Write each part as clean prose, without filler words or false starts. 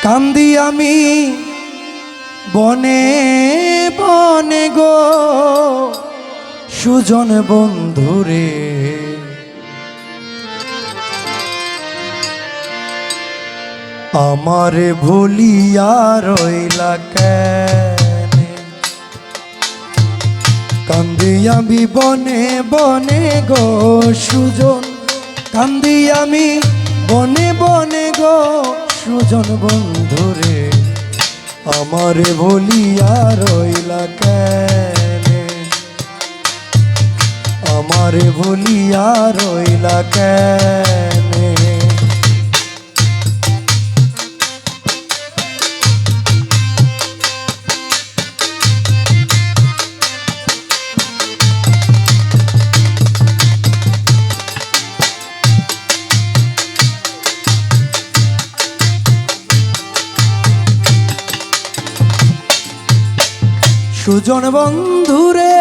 কান্দি আমি বনে বনে গো সুজন বন্ধুরে, আমারে ভুলিয়া রইলা কেনে। কান্দি আমি বনে বনে গো সুজন, কান্দি আমি বনে বনে গো সুজন বন্ধুরে, আমারে ভুলিয়া রইলা কেনে, আমারে ভুলিয়া রইলা কেনে। সুজন বন্ধুরে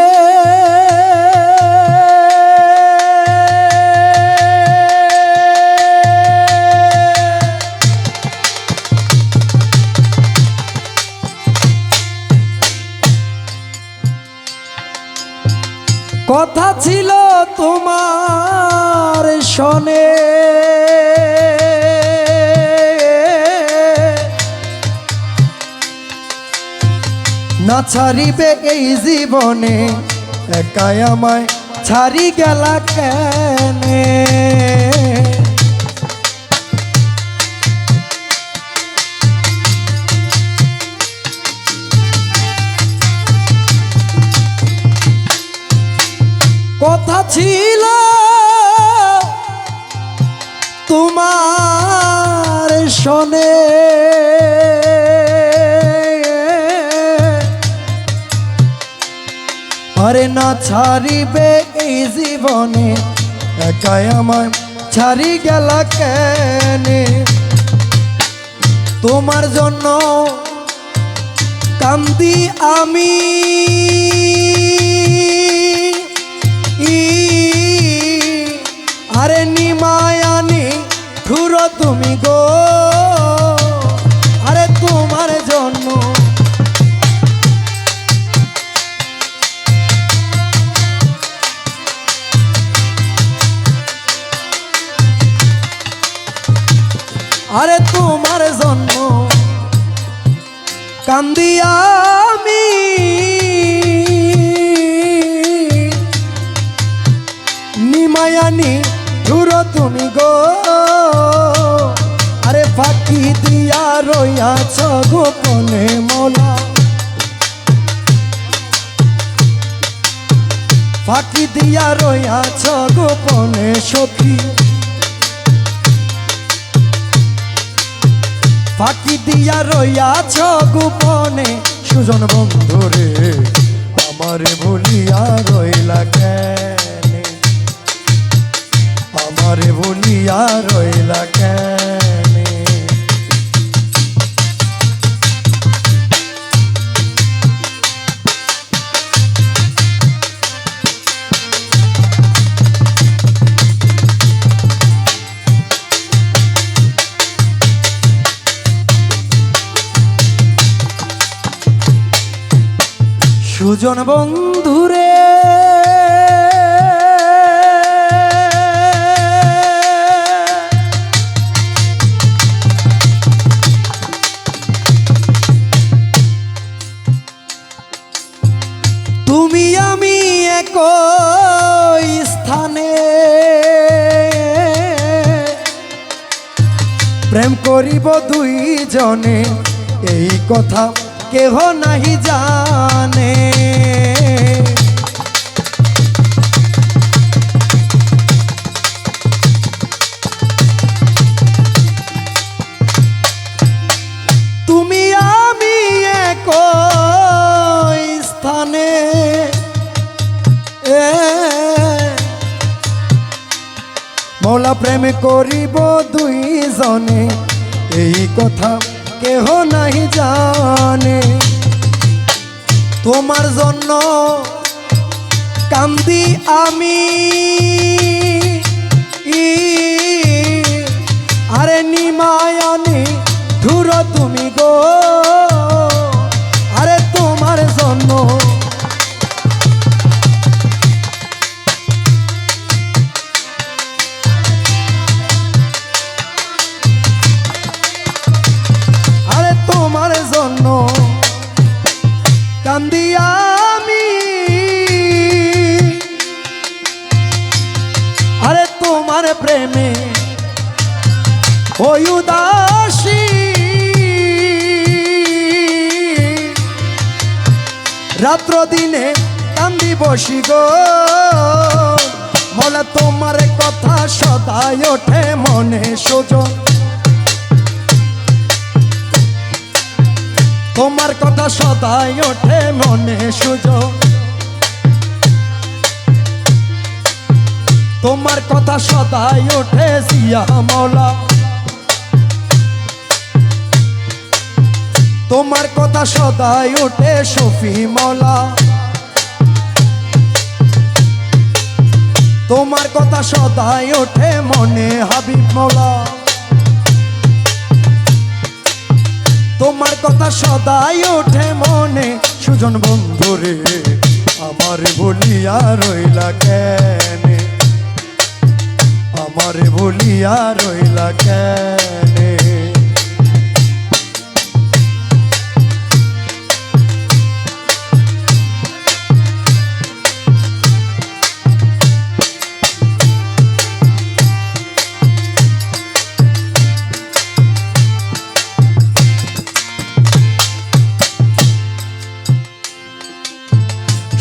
কথা ছিল তোমার শোনে, না ছাড়িবে এই জীবনে, একাই আমায় ছাড়ি গেলা কেনে। কথা ছিল তোমার শোনে, আরে না ছাড়িবে এই জীবনে, একাই আমায় ছাড়ি গেলা কেনে। তোমার জন্য কান্দি আমি, আরে নিমায়ানি ঠুরো তুমি গো, আরে তোমার জন্য আরে তোমার জন্য কান্দি আমি, নিমায়ানি ধুরো তুমি গো, আরে ফাঁকি দিয়া রইয়াছ গোপনে মোলা, ফাঁকি দিয়া রইয়াছ গোপনে সখী, ফাঁকি দিয়া রইয়াছ গোপনে সুজন বন্ধুরে, আমারে ভুলিয়া রইলা কেনে, আমারে ভুলিয়া রইলা কেনে। সুজন বন্ধুরে তুমি আমি একই স্থানে প্রেম করিব দুইজনে, এই কথা কেহ নাহি জানে। তুমি আমি একই স্থানে মৌলা প্রেম করিব দুইজনে, এই কথা কেহ নাহি জানে। তোমার জন্য কান্দি আমি, ই আরে নিমায়ানি ধুর তুমি গো আরে তোমার জন্য আরে তোমার জন্য কান্দি আমি আরে তোমার প্রেমে ওই উদাসী রাত্র দিনে কান্দি বসি গো মোলা তোমার কথা সদাই ওঠে মনে সুজন তোমার কথা সদাই ওঠে মনে সুজন তোমার কথা সদাই ওঠে জিয়া মৌলা তোমার কথা সদাই ওঠে শফি মৌলা তোমার কথা সদাই ওঠে মনে হাবিব মৌলা তোমার কথা সদাই ওঠে মনে সুজন বন্ধুরে আমার ভুলিয়া রইলা কেনে আমার ভুলিয়া রইলা কেনে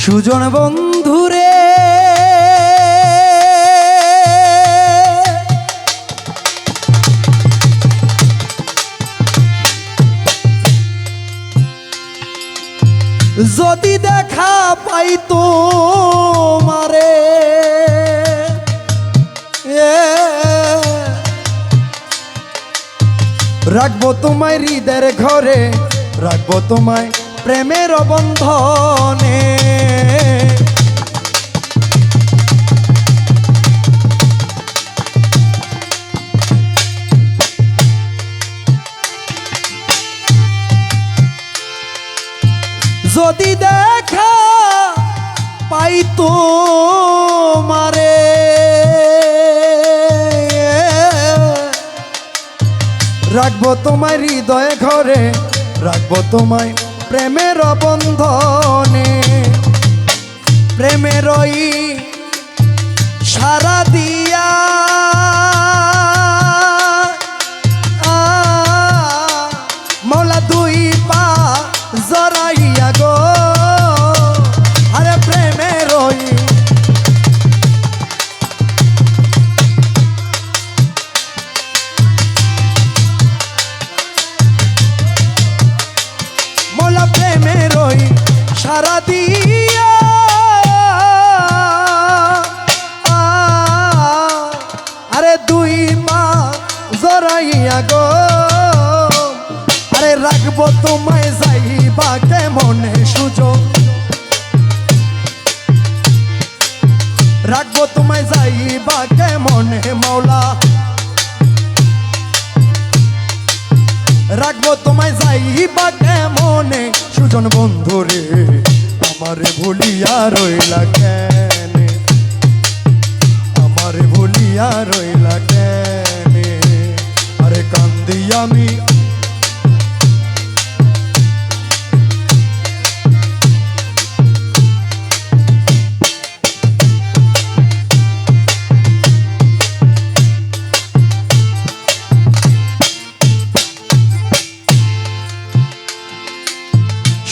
সুজন বন্ধুরে যদি দেখা পাইতো মারে রাখবো তোমায় হৃদয়ের ঘরে রাখবো তোমায় প্রেমের বন্ধনে যদি দেখা পাইতো মারে রাখবো তোমায় হৃদয়ে ঘরে রাখবো তোমায় প্রেমের বন্ধনে প্রেমের সারা দিয়া মৌলা দুই পা জড়াইয়া গো আরে প্রেমের মৌলা প্রেমের সারা দিয়া আরে দুই পা জড়াইয়া গো আরে রাখবো তোমায় যাইবা কেমনে সুযোগ রাখবো তোমায় যাইবা কেমনে মৌলা রাখবো তোমায় যাইবা কেমনে সুজন বন্ধুরে আমারে ভুলিয়া রইলা কেনে আমারে ভুলিয়া রইলা কেনে আরে কান্দি আমি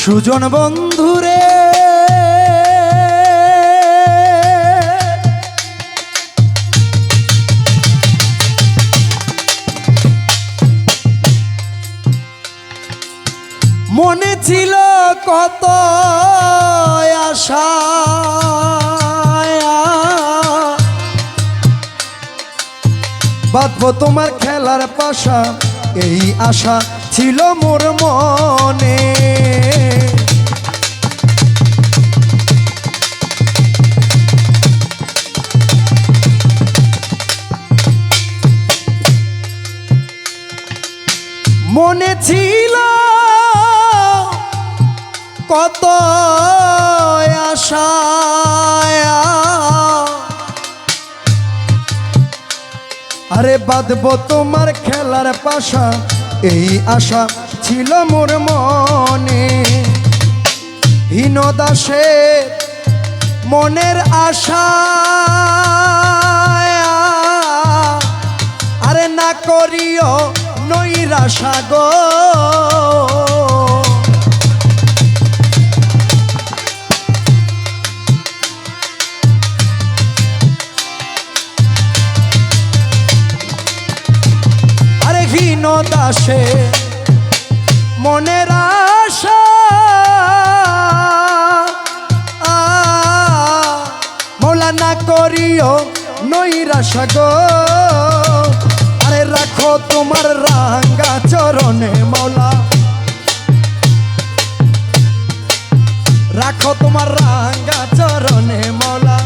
সুজন বন্ধুরে মনে ছিল কত আশা বাঁধবো তোমার খেলার পাশা এই আশা ছিল মোর মনে মনে ছিল কত আশা, আরে বাঁধবো তোমার খেলার পাশা, এই আশা ছিল মোর মনে। হীনদাসে মনের আশা, আরে না করিও নৈরাশা গো। আরে হীনদাসে মনের আশা, মৌলা না করিও নৈরাশা গো। আরে রাখো তোমার রাঙ্গা চরণে মৌলা, রাখো তোমার রাঙ্গা চরণে মৌলা,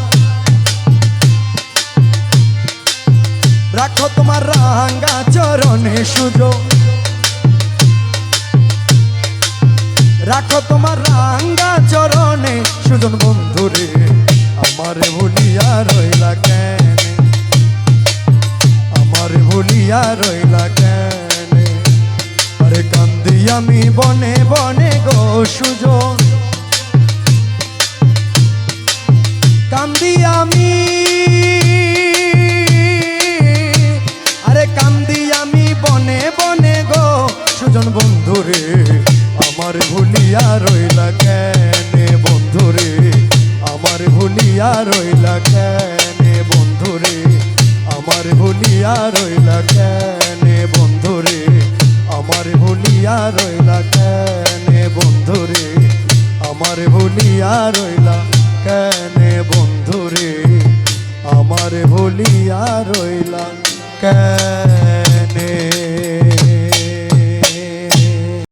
রাখো তোমার রাঙ্গা চরণে সুযোগ, রাখো তোমার রাঙ্গা চরণে সুজন বন্ধুরে। আমারে ভুলিয়া রইলা কেন, আমারে ভুলিয়া রইলা কেন, আরে কান্দি আমি বনে বনে গো সুজন, কান্দি আমি, আরে কান্দি আমি বনে বনে গো সুজন বন্ধুরে। আমার ভুলিয়া রইলা কেন বন্ধুরে, আমার ভুলিয়া রইলা কেন বন্ধুরে, আমার ভুলিয়া রইলা কেন বন্ধুরে, আমার ভুলিয়া রইলা কেন বন্ধুরে, আমার ভুলিয়া রইলা কেন বন্ধুরে, আমার ভুলিয়া রইলা কেন।